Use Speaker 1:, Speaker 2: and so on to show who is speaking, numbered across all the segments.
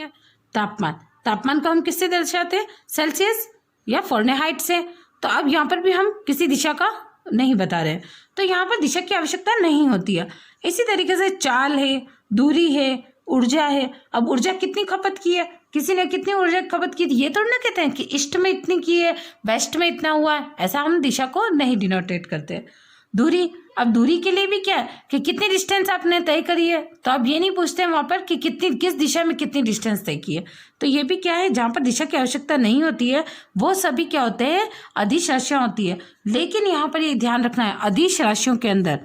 Speaker 1: है? तापमान। तापमान को हम किससे दर्शाते हैं? सेल्सियस या फ़ारेनहाइट से। तो अब यहाँ पर भी हम किसी दिशा का नहीं बता रहे हैं, तो यहाँ पर दिशा की आवश्यकता नहीं होती है। इसी तरीके से चाल है, दूरी है, ऊर्जा है। अब ऊर्जा कितनी खपत की है, किसी ने कितनी ऊर्जा खपत की, ये तो ना कहते हैं कि ईस्ट में इतनी की है, वेस्ट में इतना हुआ है, ऐसा हम दिशा को नहीं डिनोटेट करते। दूरी, अब दूरी के लिए भी क्या है कि कितनी डिस्टेंस आपने तय करी है, तो अब ये नहीं पूछते हैं वहाँ पर कि किस दिशा में कितनी डिस्टेंस तय की है। तो ये भी क्या है, जहाँ पर दिशा की आवश्यकता नहीं होती है वो सभी क्या होते हैं, अदिश राशियाँ होती है। लेकिन यहाँ पर ये ध्यान रखना है, अदिश राशियों के अंदर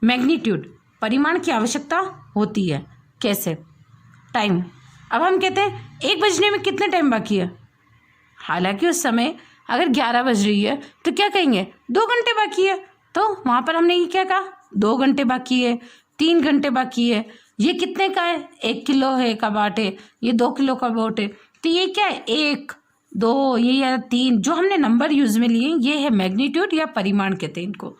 Speaker 1: मैग्नीट्यूड, परिमाण की आवश्यकता होती है। कैसे? टाइम। अब हम कहते हैं 1 बजने में कितने टाइम बाकी है, हालांकि उस समय अगर 11 बज रही है तो क्या कहेंगे, 2 घंटे बाकी है। तो वहाँ पर हमने ये क्या कहा, 2 घंटे बाकी है, 3 घंटे बाकी है। ये कितने का है, 1 किलो है का बाट है, ये 2 किलो का बाट है। तो ये क्या है, 1, 2, ये या 3 जो हमने नंबर यूज में लिए ये है मैग्नीट्यूड या परिमाण कहते हैं इनको।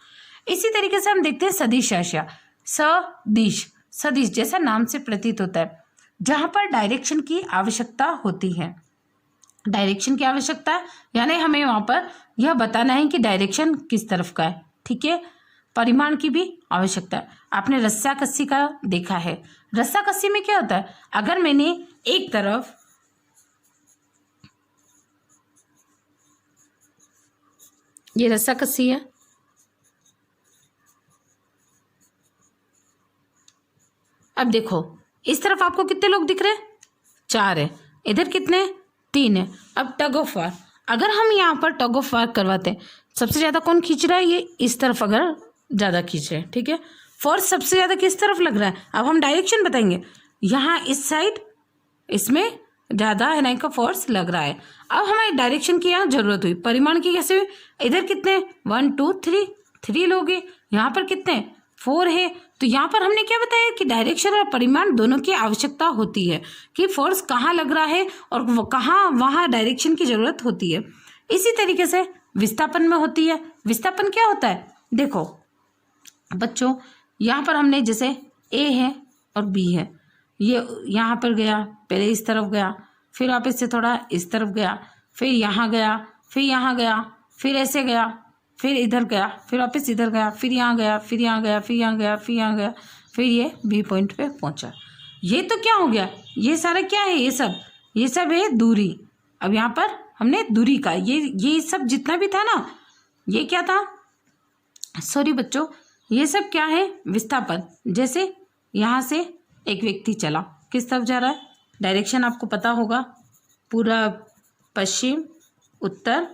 Speaker 1: इसी तरीके से हम देखते हैं सदिश राशियाँ। सदिश, सदिश जैसा नाम से प्रतीत होता है, जहाँ पर डायरेक्शन की आवश्यकता होती है। डायरेक्शन की आवश्यकता यानी हमें वहाँ पर यह बताना है कि डायरेक्शन किस तरफ का है, ठीक है। परिमाण की भी आवश्यकता है। आपने रस्साकस्सी का देखा है, रस्साकस्सी में क्या होता है, अगर मैंने एक तरफ ये रस्साकस्सी है, अब देखो इस तरफ आपको कितने लोग दिख रहे हैं, 4 है, इधर कितने, 3 है। अब टग ऑफ वार, अगर हम यहाँ पर टग ऑफ वार करवाते हैं, सबसे ज़्यादा कौन खींच रहा है, ये इस तरफ अगर ज़्यादा खींच रहे हैं, ठीक है। फोर्स सबसे ज़्यादा किस तरफ लग रहा है, अब हम डायरेक्शन बताएंगे, यहाँ इस साइड इसमें ज़्यादा है का फोर्स लग रहा है। अब हमारी डायरेक्शन की यहाँ जरूरत हुई, परिमाण की कैसे हुई, इधर कितने 1 2 3 लोग हैं, यहाँ पर कितने 4 है। तो यहाँ पर हमने क्या बताया कि डायरेक्शन और परिमाण दोनों की आवश्यकता होती है कि फोर्स कहाँ लग रहा है और कहाँ वहाँ डायरेक्शन की जरूरत होती है। इसी तरीके से विस्थापन में होती है। विस्थापन क्या होता है, देखो बच्चों यहाँ पर हमने जैसे ए है और बी है, ये यहाँ पर गया, पहले इस तरफ गया, फिर वापस से थोड़ा इस तरफ गया, फिर यहाँ गया, फिर यहाँ गया, फिर ऐसे गया, फिर इधर गया, फिर वापस इधर गया, फिर यहाँ गया, फिर यहाँ गया, फिर यहाँ गया, फिर यहाँ गया, फिर ये बी पॉइंट पे पहुँचा। ये तो क्या हो गया, ये सारा क्या है, ये सब है दूरी। अब यहाँ पर हमने दूरी का ये सब जितना भी था ना, ये क्या था, सॉरी बच्चों, ये सब क्या है, विस्थापन। जैसे यहाँ से एक व्यक्ति चला, किस तरफ जा रहा है, डायरेक्शन आपको पता होगा, पूरब, पश्चिम, उत्तर,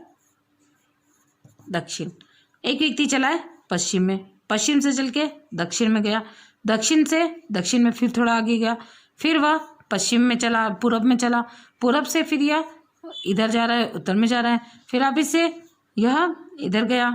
Speaker 1: दक्षिण। एक व्यक्ति चला है पश्चिम में, पश्चिम से चल के दक्षिण में गया, दक्षिण से दक्षिण में फिर थोड़ा आगे गया, फिर वह पश्चिम में चला, पूरब में चला, पूरब से फिर यह इधर जा रहा है, उत्तर में जा रहा है, फिर वापिस से यह इधर गया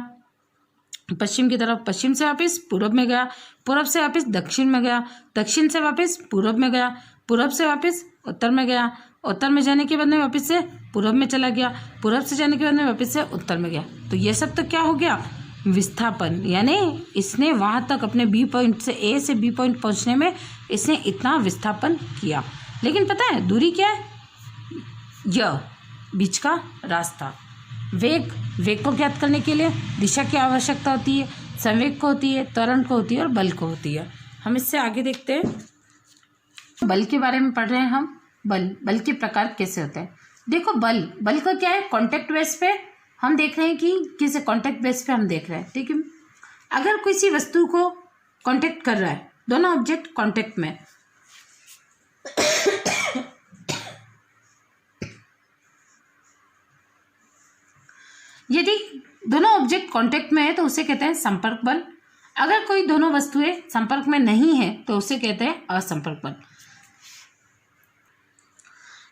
Speaker 1: पश्चिम की तरफ, पश्चिम से वापस पूरब में गया, पूरब से वापस दक्षिण में गया, दक्षिण से वापस पूरब में गया, पूरब से वापस उत्तर में गया, उत्तर में जाने के बाद में वापस से पूरब में चला गया, पूरब से जाने के बाद में वापस से उत्तर में गया। तो ये सब तो क्या हो गया, विस्थापन। यानी इसने वहाँ तक अपने बी पॉइंट से ए से बी पॉइंट पहुँचने में इसने इतना विस्थापन किया। लेकिन पता है दूरी क्या है, यह बीच का रास्ता। वेग, वेग को ज्ञात करने के लिए दिशा की आवश्यकता होती है, संवेग को होती है, त्वरण को होती है और बल को होती है। हम इससे आगे देखते हैं, बल के बारे में पढ़ रहे हैं हम। बल के प्रकार कैसे होते हैं, देखो बल का क्या है, कॉन्टेक्ट बेस पे हम देख रहे हैं कि किसी कॉन्टेक्ट बेस पे हम देख रहे हैं, ठीक है। अगर किसी वस्तु को कॉन्टेक्ट कर रहा है, दोनों ऑब्जेक्ट कॉन्टेक्ट में, यदि दोनों ऑब्जेक्ट कांटेक्ट में है तो उसे कहते हैं संपर्क बल। अगर कोई दोनों वस्तुएं संपर्क में नहीं है तो उसे कहते हैं असंपर्क बल।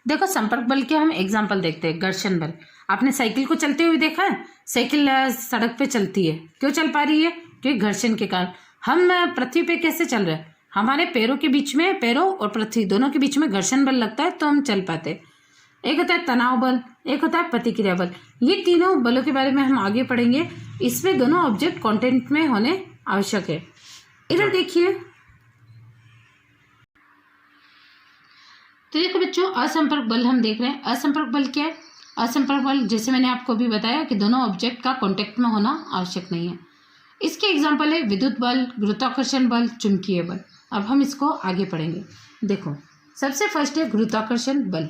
Speaker 1: देखो संपर्क बल के हम एग्जांपल देखते हैं। घर्षण बल, आपने साइकिल को चलते हुए देखा है, साइकिल सड़क पे चलती है, क्यों चल पा रही है, क्योंकि घर्षण के कारण। हम पृथ्वी पे कैसे चल रहे हैं, हमारे पैरों के बीच में, पैरों और पृथ्वी दोनों के बीच में घर्षण बल लगता है तो हम चल पाते। एक होता है तनाव बल, एक होता है प्रतिक्रिया बल। ये तीनों बलों के बारे में हम आगे पढ़ेंगे। इसमें दोनों ऑब्जेक्ट कांटेक्ट में होने आवश्यक है। इधर देखिए, तो देखो बच्चों, असंपर्क बल हम देख रहे हैं। असंपर्क बल क्या है? असंपर्क बल जैसे मैंने आपको भी बताया कि दोनों ऑब्जेक्ट का कॉन्टेक्ट में होना आवश्यक नहीं है। इसके एग्जाम्पल है विद्युत बल, गुरुत्वाकर्षण बल, चुंबकीय बल। अब हम इसको आगे पढ़ेंगे। देखो, सबसे फर्स्ट है गुरुत्वाकर्षण बल।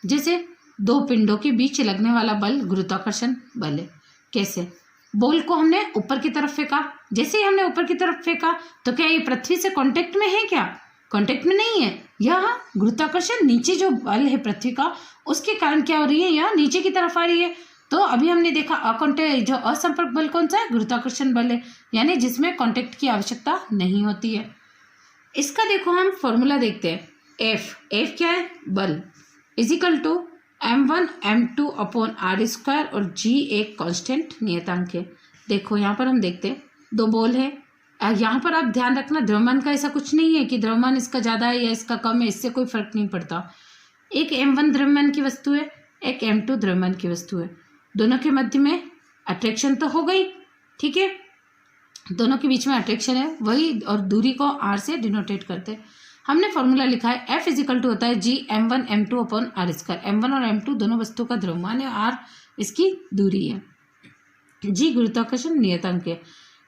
Speaker 1: जैसे दो पिंडों के बीच लगने वाला बल गुरुत्वाकर्षण बल है। कैसे? बॉल को हमने ऊपर की तरफ फेंका। जैसे ही हमने ऊपर की तरफ फेंका तो क्या ये पृथ्वी से कांटेक्ट में है? क्या कांटेक्ट में नहीं है। यह गुरुत्वाकर्षण नीचे जो बल है पृथ्वी का, उसके कारण क्या हो रही है? यह नीचे की तरफ आ रही है। तो अभी हमने देखा जो असंपर्क बल कौन सा है? गुरुत्वाकर्षण बल है, यानी जिसमें कांटेक्ट की आवश्यकता नहीं होती है। इसका देखो हम फॉर्मूला देखते हैं। एफ क्या है? बल is equal to m1 m2 upon r square, और g एक कांस्टेंट नियतांक है। देखो यहाँ पर हम देखते हैं दो बॉल है। यहाँ पर आप ध्यान रखना, द्रव्यमान का ऐसा कुछ नहीं है कि द्रव्यमान इसका ज़्यादा है या इसका कम है, इससे कोई फर्क नहीं पड़ता। एक m1 द्रव्यमान की वस्तु है, एक m2 द्रव्यमान की वस्तु है। दोनों के मध्य में अट्रैक्शन तो हो गई, ठीक है, दोनों के बीच में अट्रैक्शन है वही, और दूरी को r से डिनोटेट करते हैं। हमने फॉर्मूला लिखा है F इजिकल टू होता है G m1 m2 upon r square. m1 और m2 दोनों वस्तुओं का द्रव्यमान है, r इसकी दूरी है, g गुरुत्वाकर्षण नियतांक है।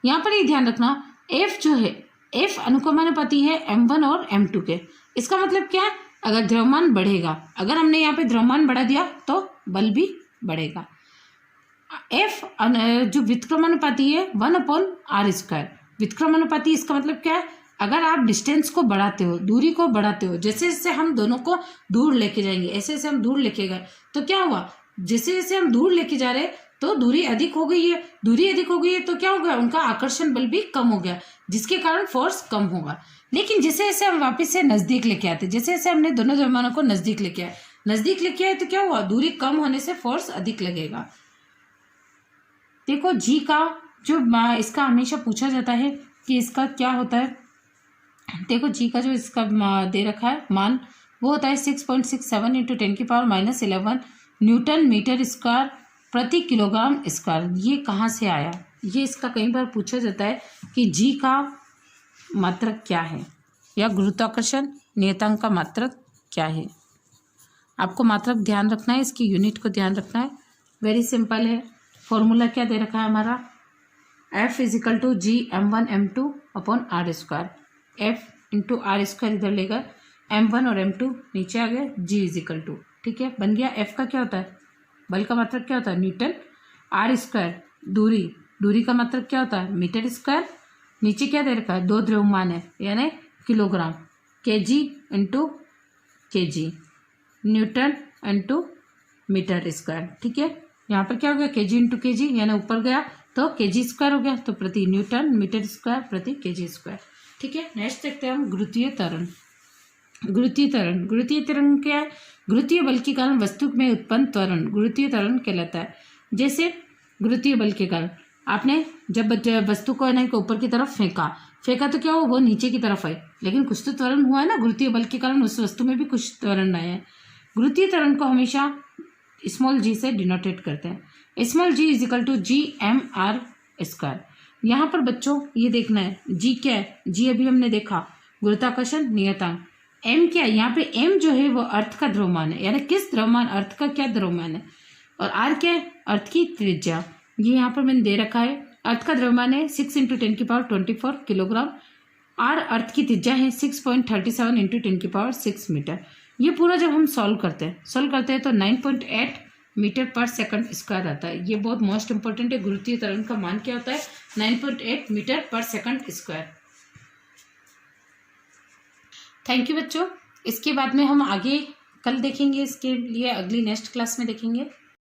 Speaker 1: यहाँ पर ये ध्यान रखना, F जो है, F अनुकमानुपाती है m1 और m2 के। इसका मतलब क्या है? अगर द्रव्यमान बढ़ेगा, अगर हमने यहाँ पे द्रव्यमान बढ़ा दिया तो बल भी बढ़ेगा। F जो व्युत्क्रमानुपाती है 1 अपॉन आर स्क्वायर। व्युत्क्रमानुपाती इसका मतलब क्या है? अगर आप डिस्टेंस को बढ़ाते हो, दूरी को बढ़ाते हो, जैसे जैसे हम दोनों को दूर लेके जाएंगे, ऐसे ऐसे हम दूर लेके गए तो क्या हुआ? जैसे जैसे हम दूर लेके जा रहे तो दूरी अधिक हो गई है। दूरी अधिक हो गई है तो क्या हो गया? उनका आकर्षण बल भी कम हो गया, जिसके कारण फोर्स कम होगा। लेकिन जैसे जैसे हम वापस से नजदीक लेके आते, जैसे जैसे हमने दोनों द्रव्यमानों को नजदीक लेके आए तो क्या हुआ? दूरी कम होने से फोर्स अधिक लगेगा। देखो जी का जो इसका हमेशा पूछा जाता है कि इसका क्या होता है। देखो जी का जो इसका दे रखा है मान, वो होता है 6.67 इंटू 10⁻⁻11 न्यूटन मीटर स्क्वायर प्रति किलोग्राम स्क्वायर। ये कहाँ से आया? ये इसका कई बार पूछा जाता है कि जी का मात्रक क्या है, या गुरुत्वाकर्षण नियतांक का मात्रक क्या है। आपको मात्रक ध्यान रखना है, इसकी यूनिट को ध्यान रखना है। वेरी सिंपल है। फॉर्मूला क्या दे रखा है हमारा? F is equal to G m1 m2 upon r square. F into r square इधर लेकर m1 और m2 नीचे आ गए, G इजिकल टू, ठीक है, बन गया। F का क्या होता है? बल का मात्रक क्या होता है? न्यूटन। आर स्क्वायर दूरी का मात्रक क्या होता है? Metre square. नीचे क्या दे रखा है? दो द्रव्यमान है, यानी kilogram. kg into kg, newton into metre square, ठीक है। यहाँ पर क्या हो गया? kg इंटू kg, यानी ऊपर गया तो kg स्क्वायर हो गया, तो प्रति न्यूटन मीटर स्क्वायर प्रति kg स्क्वायर, ठीक है। नेक्स्ट देखते हैं हम गुरुत्वीय त्वरण। गुरुत्वीय त्वरण क्या है? गुरुत्वीय बल के कारण वस्तु में उत्पन्न त्वरण गुरुत्वीय त्वरण कहलाता है। जैसे गुरुत्वीय बल के कारण आपने जब वस्तु को ऊपर की तरफ फेंका तो क्या हो? वो नीचे की तरफ आई, लेकिन कुछ तो त्वरण हुआ है ना गुरुत्वीय बल के कारण, उस वस्तु में भी कुछ त्वरण आया है। गुरुत्वीय त्वरण को हमेशा स्मॉल जी से डिनोटेट करते हैं। Small g is equal to G M r square. यहाँ पर बच्चों ये देखना है जी क्या है? जी अभी हमने देखा गुरुत्वाकर्षण नियतांक। एम क्या है? यहाँ पे एम जो है वो अर्थ का द्रव्यमान है, यानी किस द्रव्यमान, अर्थ का क्या द्रव्यमान है। और आर क्या है? अर्थ की त्रिज्या। ये यहाँ पर मैंने दे रखा है, अर्थ का द्रव्यमान है 6 इंटू 10⁻24 किलोग्राम। आर अर्थ की त्रिज्या है 6.37 इंटू 10⁻6 मीटर। ये पूरा जब हम सॉल्व करते हैं तो 9.8 मीटर पर सेकंड स्क्वायर आता है। ये बहुत मोस्ट इंपॉर्टेंट है। गुरुत्वीय त्वरण का मान क्या होता है? 9.8 मीटर पर सेकंड स्क्वायर। थैंक यू बच्चों। इसके बाद में हम आगे कल देखेंगे, इसके लिए अगली नेक्स्ट क्लास में देखेंगे।